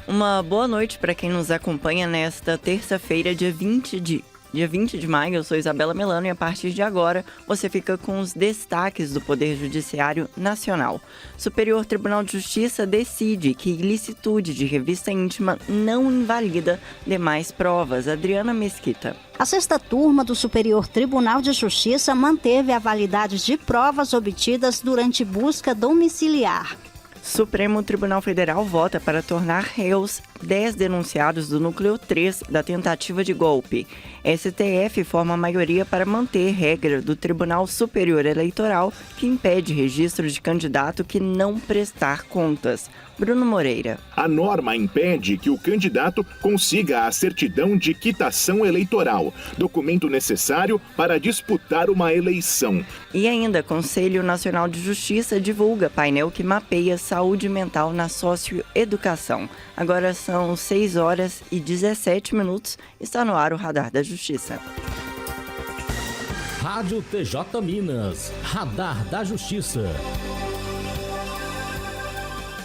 Uma boa noite para quem nos acompanha nesta terça-feira, dia 20 de maio. Eu sou Isabela Melano e a partir de agora você fica com os destaques do Poder Judiciário Nacional. Superior Tribunal de Justiça decide que ilicitude de revista íntima não invalida demais provas. Adriana Mesquita. A sexta turma do Superior Tribunal de Justiça manteve a validade de provas obtidas durante busca domiciliar. Supremo Tribunal Federal vota para tornar réus 10 denunciados do Núcleo 3 da tentativa de golpe. STF forma maioria para manter regra do Tribunal Superior Eleitoral que impede registro de candidato que não prestar contas. Bruno Moreira. A norma impede que o candidato consiga a certidão de quitação eleitoral, documento necessário para disputar uma eleição. E ainda, Conselho Nacional de Justiça divulga painel que mapeia saúde mental na socioeducação. Agora são 6 horas e 17 minutos. Está no ar o Radar da Justiça. Rádio TJ Minas. Radar da Justiça.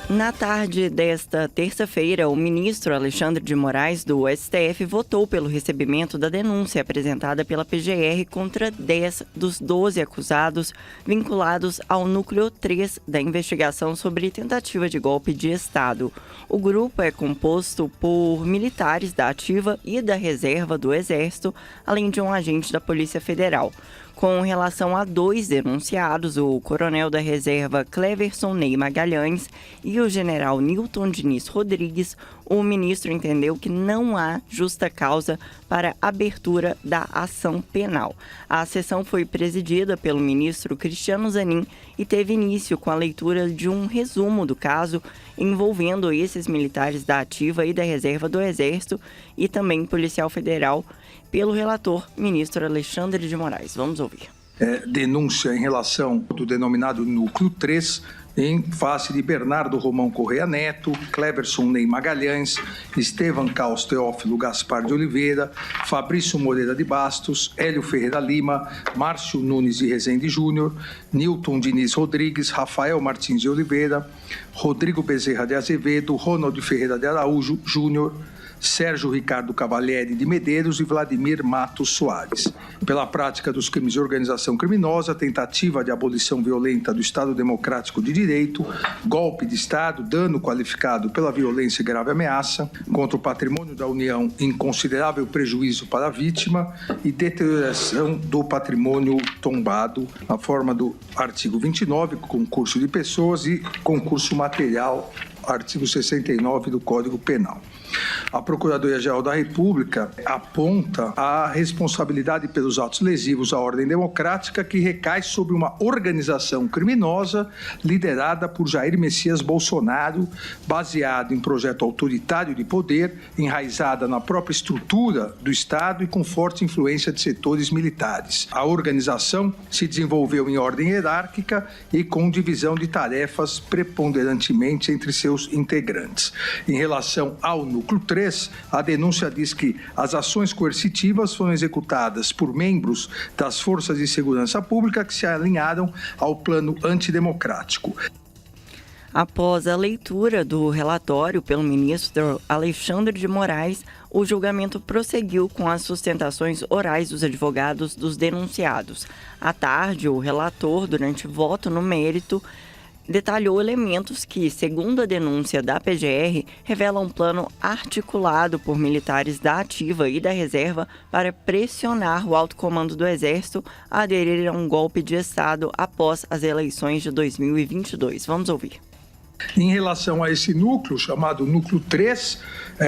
Na tarde desta terça-feira, o ministro Alexandre de Moraes, do STF, votou pelo recebimento da denúncia apresentada pela PGR contra 10 dos 12 acusados vinculados ao Núcleo 3 da investigação sobre tentativa de golpe de Estado. O grupo é composto por militares da Ativa e da Reserva do Exército, além de um agente da Polícia Federal. Com relação a 2 denunciados, o coronel da reserva Cleverson Ney Magalhães e o general Nilton Diniz Rodrigues, o ministro entendeu que não há justa causa para abertura da ação penal. A sessão foi presidida pelo ministro Cristiano Zanin e teve início com a leitura de um resumo do caso envolvendo esses militares da Ativa e da Reserva do Exército e também policial federal, pelo relator, ministro Alexandre de Moraes. Vamos ouvir. Denúncia em relação do denominado Núcleo 3, em face de Bernardo Romão Correia Neto, Cleverson Ney Magalhães, Estevam Caos Teófilo Gaspar de Oliveira, Fabrício Moreira de Bastos, Hélio Ferreira Lima, Márcio Nunes de Rezende Júnior, Nilton Diniz Rodrigues, Rafael Martins de Oliveira, Rodrigo Bezerra de Azevedo, Ronald Ferreira de Araújo Júnior, Sérgio Ricardo Cavalieri de Medeiros e Vladimir Matos Soares, pela prática dos crimes de organização criminosa, tentativa de abolição violenta do Estado Democrático de Direito, golpe de Estado, dano qualificado pela violência e grave ameaça contra o patrimônio da União em considerável prejuízo para a vítima e deterioração do patrimônio tombado, na forma do artigo 29, concurso de pessoas e concurso material, artigo 69 do Código Penal. A Procuradoria-Geral da República aponta a responsabilidade pelos atos lesivos à ordem democrática que recai sobre uma organização criminosa liderada por Jair Messias Bolsonaro, baseado em projeto autoritário de poder, enraizada na própria estrutura do Estado e com forte influência de setores militares. A organização se desenvolveu em ordem hierárquica e com divisão de tarefas preponderantemente entre seus integrantes. Em relação ao Núcleo 3, a denúncia diz que as ações coercitivas foram executadas por membros das forças de segurança pública que se alinharam ao plano antidemocrático. Após a leitura do relatório pelo ministro Alexandre de Moraes, o julgamento prosseguiu com as sustentações orais dos advogados dos denunciados. À tarde, o relator, durante voto no mérito, detalhou elementos que, segundo a denúncia da PGR, revelam um plano articulado por militares da Ativa e da Reserva para pressionar o alto comando do Exército a aderir a um golpe de Estado após as eleições de 2022. Vamos ouvir. Em relação a esse núcleo, chamado Núcleo 3,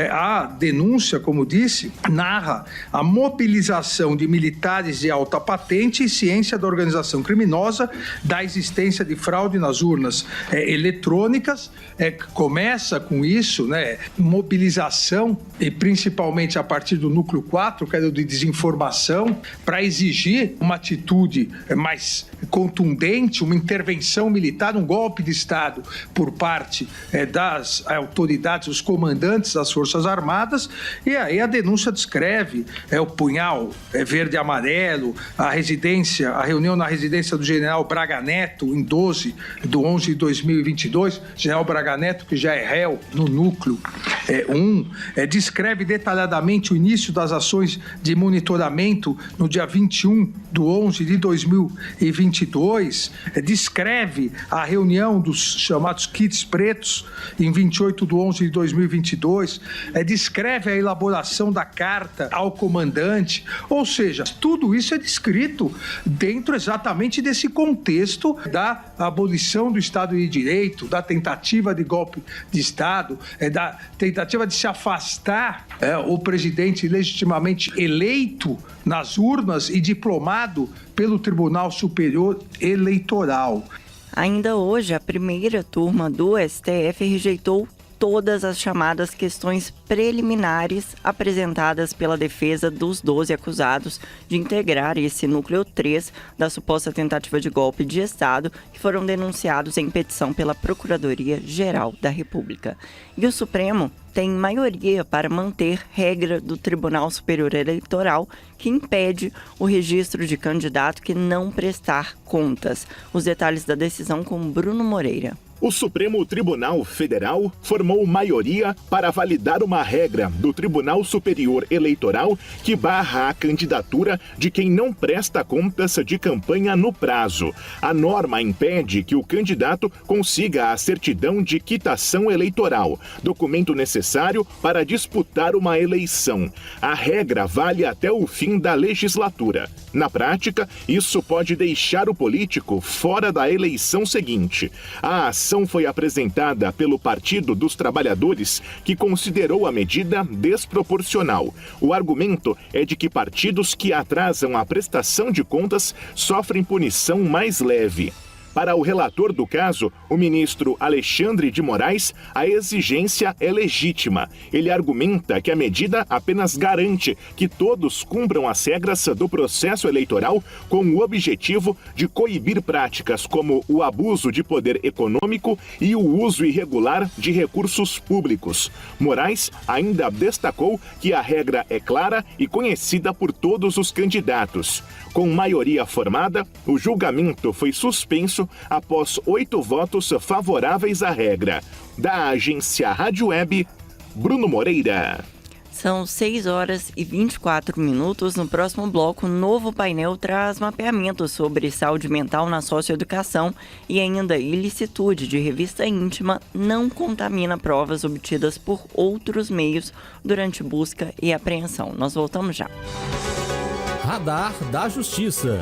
a denúncia, como disse, narra a mobilização de militares de alta patente e ciência da organização criminosa, da existência de fraude nas urnas eletrônicas, começa com isso, mobilização, e principalmente a partir do Núcleo 4, que é o de desinformação, para exigir uma atitude mais contundente, uma intervenção militar, um golpe de Estado por parte parte das autoridades, os comandantes das Forças Armadas, e aí a denúncia descreve o punhal verde e amarelo, a reunião na residência do general Braga Neto, em 12/11 de 2022, general Braga Neto, que já é réu no núcleo 1, descreve detalhadamente o início das ações de monitoramento no dia 21/11 de 2022, descreve a reunião dos chamados kits pretos em 28/11 de 2022, descreve a elaboração da carta ao comandante, ou seja, tudo isso é descrito dentro exatamente desse contexto da abolição do Estado de Direito, da tentativa de golpe de Estado, da tentativa de se afastar o presidente legitimamente eleito nas urnas e diplomado pelo Tribunal Superior Eleitoral. Ainda hoje, a primeira turma do STF rejeitou todas as chamadas questões preliminares apresentadas pela defesa dos 12 acusados de integrar esse núcleo 3 da suposta tentativa de golpe de Estado, que foram denunciados em petição pela Procuradoria-Geral da República. E o Supremo tem maioria para manter regra do Tribunal Superior Eleitoral que impede o registro de candidato que não prestar contas. Os detalhes da decisão com Bruno Moreira. O Supremo Tribunal Federal formou maioria para validar uma regra do Tribunal Superior Eleitoral que barra a candidatura de quem não presta contas de campanha no prazo. A norma impede que o candidato consiga a certidão de quitação eleitoral, documento necessário para disputar uma eleição. A regra vale até o fim da legislatura. Na prática, isso pode deixar o político fora da eleição seguinte. A ação foi apresentada pelo Partido dos Trabalhadores, que considerou a medida desproporcional. O argumento é de que partidos que atrasam a prestação de contas sofrem punição mais leve. Para o relator do caso, o ministro Alexandre de Moraes, a exigência é legítima. Ele argumenta que a medida apenas garante que todos cumpram as regras do processo eleitoral com o objetivo de coibir práticas como o abuso de poder econômico e o uso irregular de recursos públicos. Moraes ainda destacou que a regra é clara e conhecida por todos os candidatos. Com maioria formada, o julgamento foi suspenso após 8 votos favoráveis à regra. Da agência Rádio Web, Bruno Moreira. São 6 horas e 24 minutos. No próximo bloco, novo painel traz mapeamento sobre saúde mental na socioeducação e ainda ilicitude de revista íntima não contamina provas obtidas por outros meios durante busca e apreensão. Nós voltamos já. Radar da Justiça.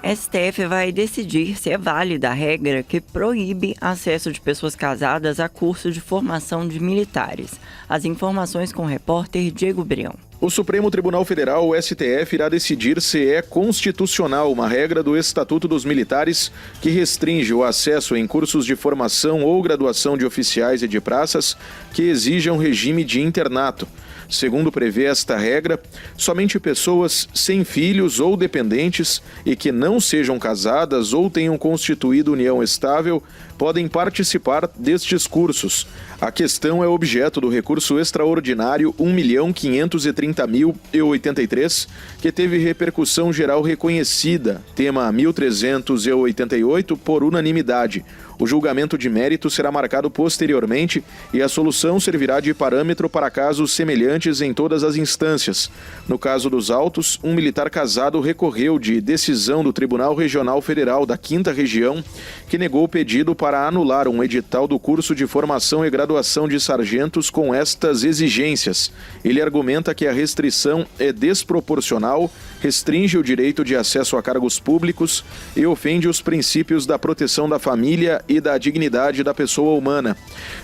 STF vai decidir se é válida a regra que proíbe acesso de pessoas casadas a curso de formação de militares. As informações com o repórter Diego Brião. O Supremo Tribunal Federal, o STF, irá decidir se é constitucional uma regra do Estatuto dos Militares que restringe o acesso em cursos de formação ou graduação de oficiais e de praças que exijam regime de internato. Segundo prevê esta regra, somente pessoas sem filhos ou dependentes e que não sejam casadas ou tenham constituído união estável podem participar destes cursos. A questão é objeto do recurso extraordinário 1.530.083, que teve repercussão geral reconhecida, tema 1388, por unanimidade. O julgamento de mérito será marcado posteriormente e a solução servirá de parâmetro para casos semelhantes em todas as instâncias. No caso dos autos, um militar casado recorreu de decisão do Tribunal Regional Federal da 5ª Região, que negou o pedido para anular um edital do curso de formação e graduação de sargentos com estas exigências. Ele argumenta que a restrição é desproporcional, restringe o direito de acesso a cargos públicos e ofende os princípios da proteção da família e da dignidade da pessoa humana.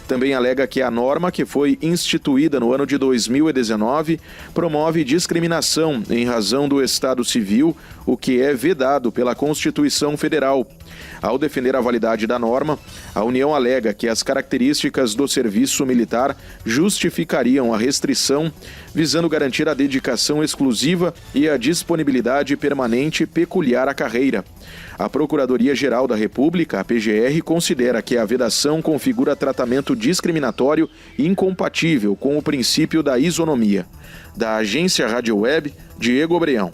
Também alega que a norma, que foi instituída no ano de 2019, promove discriminação em razão do Estado Civil, o que é vedado pela Constituição Federal. Ao defender a validade da norma, a União alega que as características do serviço militar justificariam a restrição, visando garantir a dedicação exclusiva e a disponibilidade permanente peculiar à carreira. A Procuradoria-Geral da República, a PGR, considera que a vedação configura tratamento discriminatório e incompatível com o princípio da isonomia. Da Agência Rádio Web, Diego Breão.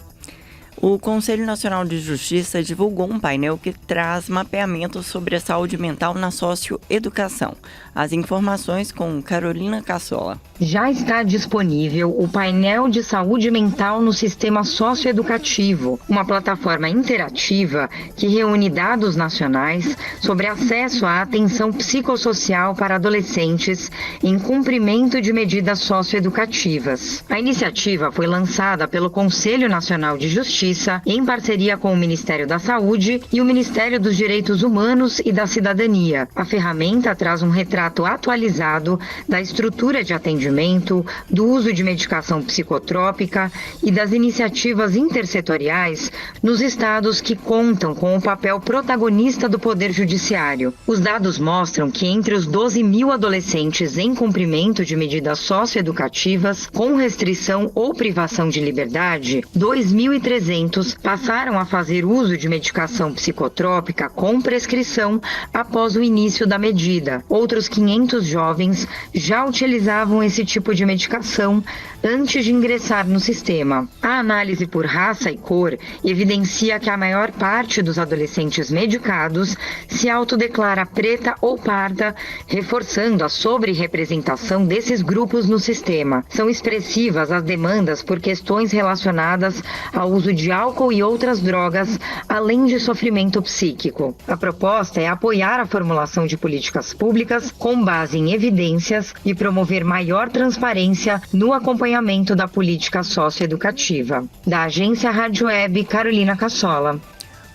O Conselho Nacional de Justiça divulgou um painel que traz mapeamento sobre a saúde mental na socioeducação. As informações com Carolina Cassola. Já está disponível o painel de saúde mental no sistema socioeducativo, uma plataforma interativa que reúne dados nacionais sobre acesso à atenção psicossocial para adolescentes em cumprimento de medidas socioeducativas. A iniciativa foi lançada pelo Conselho Nacional de Justiça em parceria com o Ministério da Saúde e o Ministério dos Direitos Humanos e da Cidadania. A ferramenta traz um retrato atualizado da estrutura de atendimento, do uso de medicação psicotrópica e das iniciativas intersetoriais nos estados que contam com o papel protagonista do Poder Judiciário. Os dados mostram que entre os 12 mil adolescentes em cumprimento de medidas socioeducativas com restrição ou privação de liberdade, 2.300 passaram a fazer uso de medicação psicotrópica com prescrição após o início da medida. Outros 500 jovens já utilizavam esse tipo de medicação antes de ingressar no sistema. A análise por raça e cor evidencia que a maior parte dos adolescentes medicados se autodeclara preta ou parda, reforçando a sobre-representação desses grupos no sistema. São expressivas as demandas por questões relacionadas ao uso de álcool e outras drogas, além de sofrimento psíquico. A proposta é apoiar a formulação de políticas públicas com base em evidências e promover maior transparência no acompanhamento da política socioeducativa. Da Agência Rádio Web, Carolina Cassola.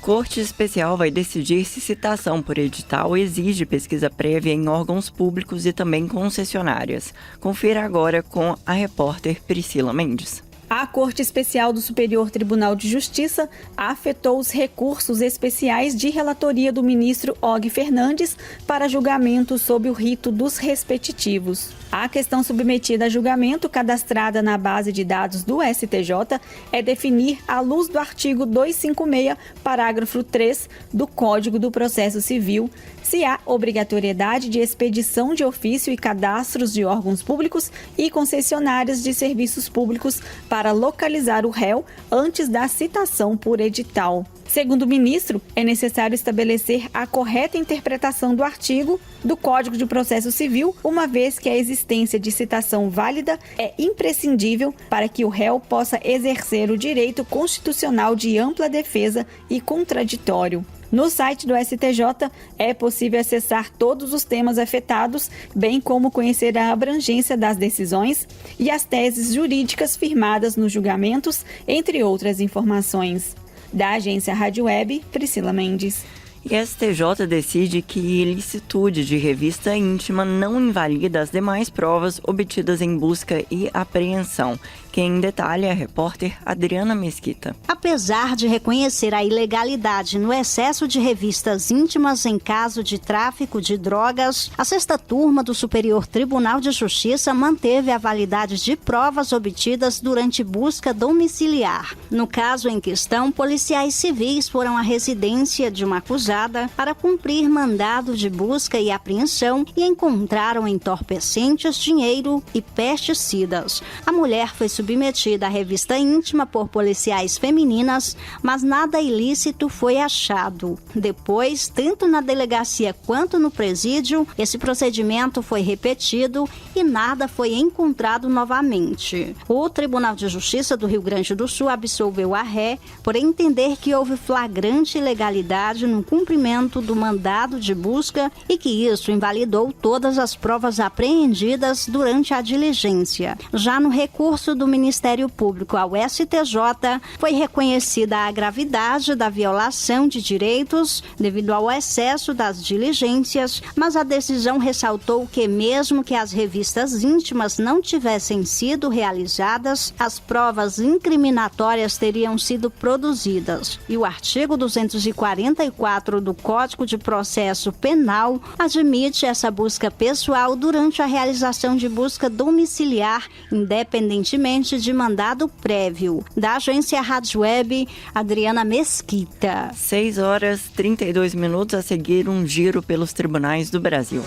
Corte Especial vai decidir se citação por edital exige pesquisa prévia em órgãos públicos e também concessionárias. Confira agora com a repórter Priscila Mendes. A Corte Especial do Superior Tribunal de Justiça afetou os recursos especiais de relatoria do ministro Og Fernandes para julgamento sob o rito dos repetitivos. A questão submetida a julgamento, cadastrada na base de dados do STJ, é definir, à luz do artigo 256, parágrafo 3 do Código do Processo Civil, se há obrigatoriedade de expedição de ofício e cadastros de órgãos públicos e concessionárias de serviços públicos para localizar o réu antes da citação por edital. Segundo o ministro, é necessário estabelecer a correta interpretação do artigo do Código de Processo Civil, uma vez que a existência de citação válida é imprescindível para que o réu possa exercer o direito constitucional de ampla defesa e contraditório. No site do STJ é possível acessar todos os temas afetados, bem como conhecer a abrangência das decisões e as teses jurídicas firmadas nos julgamentos, entre outras informações. Da Agência Rádio Web, Priscila Mendes. E a STJ decide que ilicitude de revista íntima não invalida as demais provas obtidas em busca e apreensão. Quem detalha é a repórter Adriana Mesquita. Apesar de reconhecer a ilegalidade no excesso de revistas íntimas em caso de tráfico de drogas, a 6ª turma do Superior Tribunal de Justiça manteve a validade de provas obtidas durante busca domiciliar. No caso em questão, policiais civis foram à residência de uma acusada para cumprir mandado de busca e apreensão e encontraram entorpecentes, dinheiro e pesticidas. A mulher foi submetida à revista íntima por policiais femininas, mas nada ilícito foi achado. Depois, tanto na delegacia quanto no presídio, esse procedimento foi repetido e nada foi encontrado novamente. O Tribunal de Justiça do Rio Grande do Sul absolveu a ré por entender que houve flagrante ilegalidade no cumprimento do mandado de busca e que isso invalidou todas as provas apreendidas durante a diligência. Já no recurso do Ministério Público ao STJ, foi reconhecida a gravidade da violação de direitos devido ao excesso das diligências, mas a decisão ressaltou que mesmo que as revistas íntimas não tivessem sido realizadas, as provas incriminatórias teriam sido produzidas. E o artigo 244 4 do Código de Processo Penal admite essa busca pessoal durante a realização de busca domiciliar, independentemente de mandado prévio. Da agência Rádio Web, Adriana Mesquita. 6h32, a seguir um giro pelos tribunais do Brasil.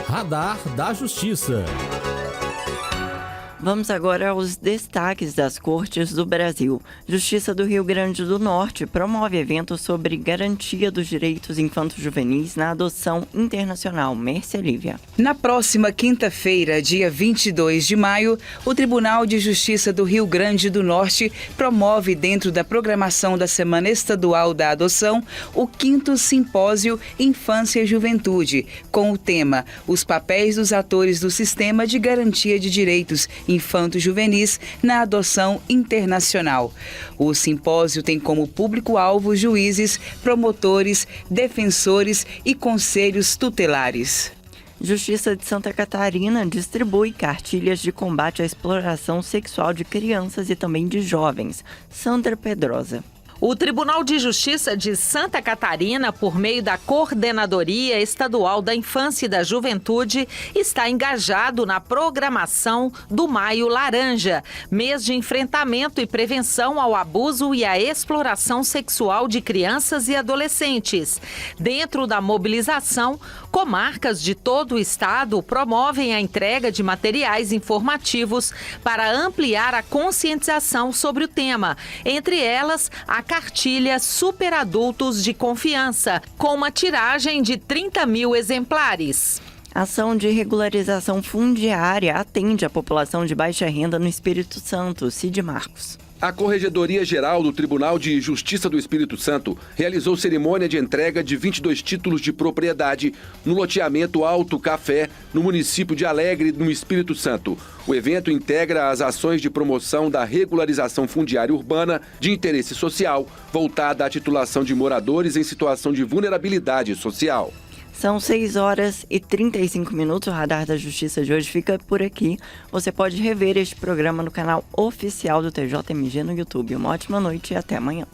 Radar da Justiça. Vamos agora aos destaques das Cortes do Brasil. Justiça do Rio Grande do Norte promove evento sobre garantia dos direitos infanto-juvenis na adoção internacional. Mércia Lívia. Na próxima quinta-feira, dia 22 de maio, o Tribunal de Justiça do Rio Grande do Norte promove, dentro da programação da Semana Estadual da Adoção, o 5º Simpósio Infância e Juventude, com o tema Os papéis dos atores do Sistema de Garantia de Direitos Infanto-Juvenis na Adoção Internacional. O simpósio tem como público-alvo juízes, promotores, defensores e conselhos tutelares. Justiça de Santa Catarina distribui cartilhas de combate à exploração sexual de crianças e também de jovens. Sandra Pedrosa. O Tribunal de Justiça de Santa Catarina, por meio da Coordenadoria Estadual da Infância e da Juventude, está engajado na programação do Maio Laranja, mês de enfrentamento e prevenção ao abuso e à exploração sexual de crianças e adolescentes. Dentro da mobilização, comarcas de todo o estado promovem a entrega de materiais informativos para ampliar a conscientização sobre o tema, entre elas a cartilha Super Adultos de Confiança, com uma tiragem de 30 mil exemplares. Ação de regularização fundiária atende a população de baixa renda no Espírito Santo. Cid Marcos. A Corregedoria-Geral do Tribunal de Justiça do Espírito Santo realizou cerimônia de entrega de 22 títulos de propriedade no loteamento Alto Café, no município de Alegre, no Espírito Santo. O evento integra as ações de promoção da regularização fundiária urbana de interesse social, voltada à titulação de moradores em situação de vulnerabilidade social. São 6h35. O Radar da Justiça de hoje fica por aqui. Você pode rever este programa no canal oficial do TJMG no YouTube. Uma ótima noite e até amanhã.